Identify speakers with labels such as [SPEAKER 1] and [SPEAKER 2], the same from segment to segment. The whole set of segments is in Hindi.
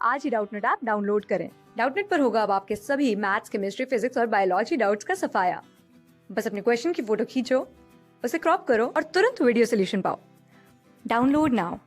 [SPEAKER 1] आज ही डाउटनेट ऐप डाउनलोड करें। डाउटनेट पर होगा अब आपके सभी मैथ्स, केमिस्ट्री, फिजिक्स और बायोलॉजी डाउट्स का सफाया। बस अपने क्वेश्चन की फोटो खींचो, उसे क्रॉप करो और तुरंत वीडियो सोल्यूशन पाओ। Download now.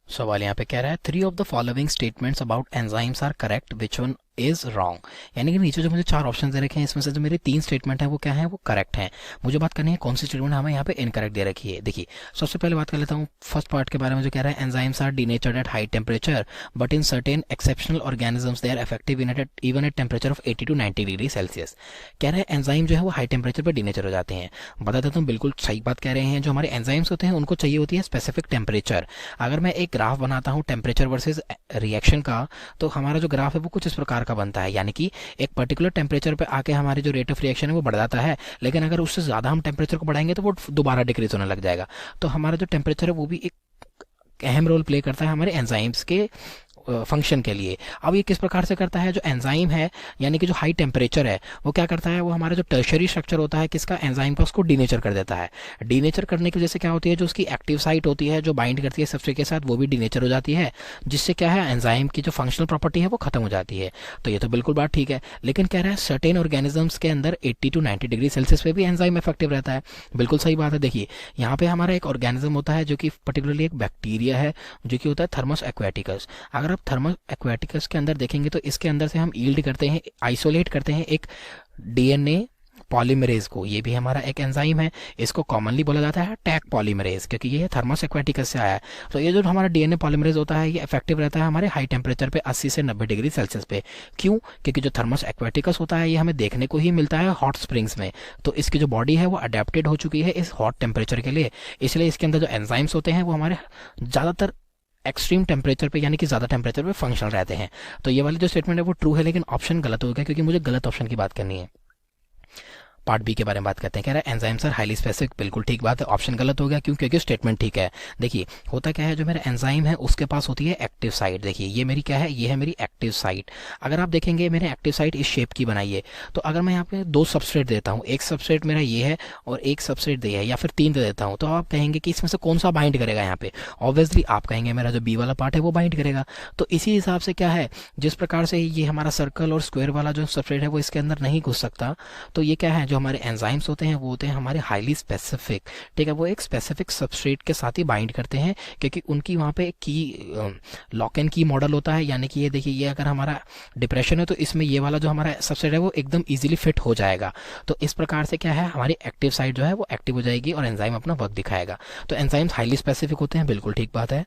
[SPEAKER 2] सवाल यहाँ पे कह रहा है 3 of the following statements about enzymes are correct, which one is wrong. यानी कि नीचे जो मुझे 4 ऑप्शन दे रखे हैं, इसमें से जो मेरे 3 स्टेटमेंट है वो क्या है, वो करेक्ट हैं। मुझे बात करनी है कौन सी स्टेटमेंट हमें यहाँ पे इनकरेक्ट दे रखी है। देखिए, सबसे पहले बात कर लेता हूँ फर्स्ट पार्ट के बारे में, जो कह रहा है enzymes are denatured at high temperature but in certain exceptional organisms they are effective even at temperature of 80 to 90 degree Celsius. कह रहे हैं एंजाइम जो है वो हाई टेम्परेचर पर डीनेचर हो जाते हैं। बता देता हूँ, बिल्कुल सही बात कह रहे हैं। जो हमारे एंजाइम्स होते हैं उनको चाहिए होती है स्पेसिफिक टेम्परेचर। अगर मैं एक ग्राफ बनाता हूँ टेम्परेचर वर्सेज रिएक्शन का, तो हमारा जो ग्राफ है वो कुछ इस प्रकार का बनता है। यानी कि एक पर्टिकुलर टेम्परेचर पे आके हमारी जो रेट ऑफ रिएक्शन है वो बढ़ जाता है, लेकिन अगर उससे ज्यादा हम टेम्परेचर को बढ़ाएंगे तो वो दोबारा डिक्रीज होने लग जाएगा। तो हमारा जो टेम्परेचर है वो भी एक अहम रोल प्ले करता है हमारे एंजाइम्स के फंक्शन के लिए। अब ये किस प्रकार से करता है, जो एंजाइम है यानी कि जो हाई टेम्परेचर है वो क्या करता है, वो हमारा जो टर्शरी स्ट्रक्चर होता है किसका, एंजाइम का, उसको डीनेचर कर देता है। डीनेचर करने की वजह से क्या होती है, जो उसकी एक्टिव साइट होती है जो बाइंड करती है सबस्ट्रेट के साथ, वो भी डीनेचर हो जाती है, जिससे क्या है एंजाइम की जो फंक्शनल प्रॉपर्टी है वो खत्म हो जाती है। तो ये तो बिल्कुल बात ठीक है, लेकिन कह रहा है सर्टेन ऑर्गेनिजम्स के अंदर 80 to 90 डिग्री सेल्सियस पे भी एंजाइम इफेक्टिव रहता है। बिल्कुल सही बात है। देखिए, यहाँ पे हमारा एक ऑर्गेनिज्म होता है जो कि पर्टिकुलरली एक बैक्टीरिया है, जो कि होता है थर्मस एक्वेटिकस। अगर आप थर्मस एक्वेटिकस के अंदर देखेंगे तो इसके अंदर से हम यील्ड करते हैं, आइसोलेट करते हैं एक डीएनए पॉलीमरेज को। ये भी हमारा एक एंजाइम है। इसको कॉमनली बोला जाता है टैक पॉलीमरेज, क्योंकि ये थर्मस एक्वेटिकस से आया है। तो ये जो हमारा डीएनए पॉलीमरेज होता है ये इफेक्टिव रहता है हमारे हाई टेम्परेचर पे 80 से 90 डिग्री सेल्सियस पे। क्यों? क्योंकि जो थर्मस एक्वेटिकस होता है ये हमें देखने को ही मिलता है हॉट स्प्रिंग्स में। तो इसकी जो बॉडी है वो अडेप्टेड हो चुकी है इस हॉट टेम्परेचर के लिए, इसलिए इसके अंदर जो एंजाइम्स होते हैं वो हमारे ज़्यादातर एक्सट्रीम टेम्परेचर पे यानी कि ज़्यादा टेम्परेचर पे फंक्शनल रहते हैं। तो ये वाली जो स्टेटमेंट है वो ट्रू है, लेकिन ऑप्शन गलत हो गया क्योंकि मुझे गलत ऑप्शन की बात करनी है। पार्ट बी के बारे में बात करते हैं। कह रहा है एंजाइम्स आर हाईली स्पेसिफिक। बिल्कुल ठीक बात है, ऑप्शन गलत हो गया। क्यों? क्योंकि स्टेटमेंट ठीक है। देखिए, होता क्या है, जो मेरा एंजाइम है उसके पास होती है एक्टिव साइट। देखिए, ये मेरी क्या है, ये है मेरी एक्टिव साइट। अगर आप देखेंगे मेरे एक्टिव साइट इस शेप की बनाई है, तो अगर मैं यहाँ पे 2 सबस्ट्रेट देता हूँ, एक सबस्ट्रेट मेरा ये है और एक सबस्ट्रेट ये है, या फिर 3 दे देता हूँ, तो आप कहेंगे कि इसमें से कौन सा बाइंड करेगा यहाँ पे। ऑब्वियसली आप कहेंगे मेरा जो बी वाला पार्ट है वो बाइंड करेगा। तो इसी हिसाब से क्या है, जिस प्रकार से ये हमारा सर्कल और स्क्वायर वाला जो सबस्ट्रेट है वो इसके अंदर नहीं घुस सकता, तो ये क्या है, जो हमारे एंजाइम्स होते हैं वो होते हैं हमारे हाईली स्पेसिफिक। ठीक है, वो एक स्पेसिफिक सबस्ट्रेट के साथ ही बाइंड करते हैं, क्योंकि उनकी वहाँ पे की लॉक एंड की मॉडल होता है। यानी कि ये देखिए, ये अगर हमारा डिप्रेशन है तो इसमें ये वाला जो हमारा सबस्ट्रेट है वो एकदम इजीली फिट हो जाएगा। तो इस प्रकार से क्या है, हमारी एक्टिव साइट जो है वो एक्टिव हो जाएगी और एंजाइम अपना वर्क दिखाएगा। तो एंजाइम्स हाईली स्पेसिफिक होते हैं, बिल्कुल ठीक बात है।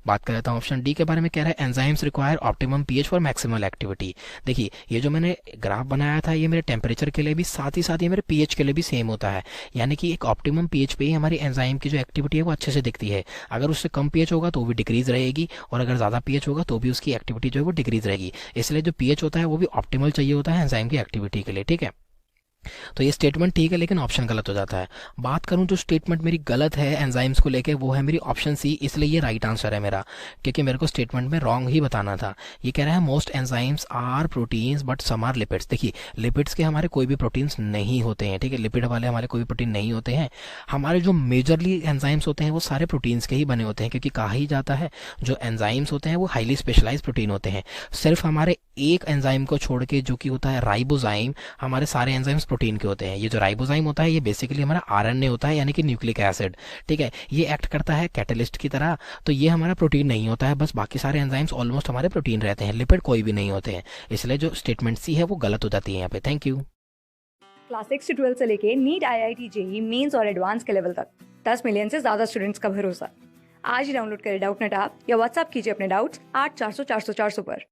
[SPEAKER 2] बात कर लेता हूँ ऑप्शन डी के बारे में। कह रहा है enzymes require optimum pH for maximal activity. देखिए, ये जो मैंने ग्राफ बनाया था ये मेरे टेम्परेचर के लिए भी, साथ ही साथ ये मेरे पीएच के लिए भी सेम होता है। यानी कि एक ऑप्टिमम पीएच पे ही हमारी एंजाइम की जो एक्टिविटी है वो अच्छे से दिखती है। अगर उससे कम पीएच होगा तो भी डिक्रीज रहेगी, और अगर ज़्यादा पीएच होगा तो भी उसकी एक्टिविटी जो है वो डिक्रीज रहेगी। इसलिए जो पीएच होता है वो भी ऑप्टिमल चाहिए होता है एंजाइम की एक्टिविटी के लिए। ठीक है, तो ये स्टेटमेंट ठीक है, लेकिन ऑप्शन गलत हो जाता है। बात करूं जो स्टेटमेंट मेरी गलत है एंजाइम्स को लेके, वो है मेरी ऑप्शन सी, इसलिए ये राइट आंसर है मेरा, क्योंकि मेरे को स्टेटमेंट में रॉन्ग ही बताना था। ये कह रहा है most enzymes are proteins but some are lipids. देखिए, लिपिड्स के हमारे कोई भी प्रोटीन्स नहीं होते हैं। ठीक है, लिपिड वाले हमारे कोई भी प्रोटीन नहीं होते हैं। हमारे जो मेजरली एंजाइम्स होते हैं वो सारे प्रोटीन्स के ही बने होते हैं, क्योंकि कहा ही जाता है जो एंजाइम्स होते हैं वो हाईली स्पेशलाइज प्रोटीन होते हैं। सिर्फ हमारे एक एंजाइम को छोड़ के, जो कि होता है राइबोजाइम, हमारे सारे एंजाइम्स प्रोटीन के होते हैं। ये जो राइबोजाइम होता है ये बेसिकली हमारा आरएनए होता है, यानी कि न्यूक्लिक एसिड। ठीक है, ये एक्ट करता है कैटलिस्ट की तरह, तो ये हमारा प्रोटीन नहीं होता है। बस बाकी सारे एंजाइम्स ऑलमोस्ट हमारे प्रोटीन रहते हैं, लिपिड कोई भी नहीं होते हैं। इसलिए जो स्टेटमेंट सी है वो गलत हो जाती है यहाँ पे। Thank you.
[SPEAKER 1] क्लास 6 से 12 से लेके नीट, आईआईटी, जेईई मेंस और एडवांस के लेवल तक 10 मिलियन से ज्यादा स्टूडेंट्स का भरोसा। आज ही डाउनलोड करें डाउटनेट ऐप या व्हाट्सएप कीजिए अपने डाउट्स 8400 400 400 पर।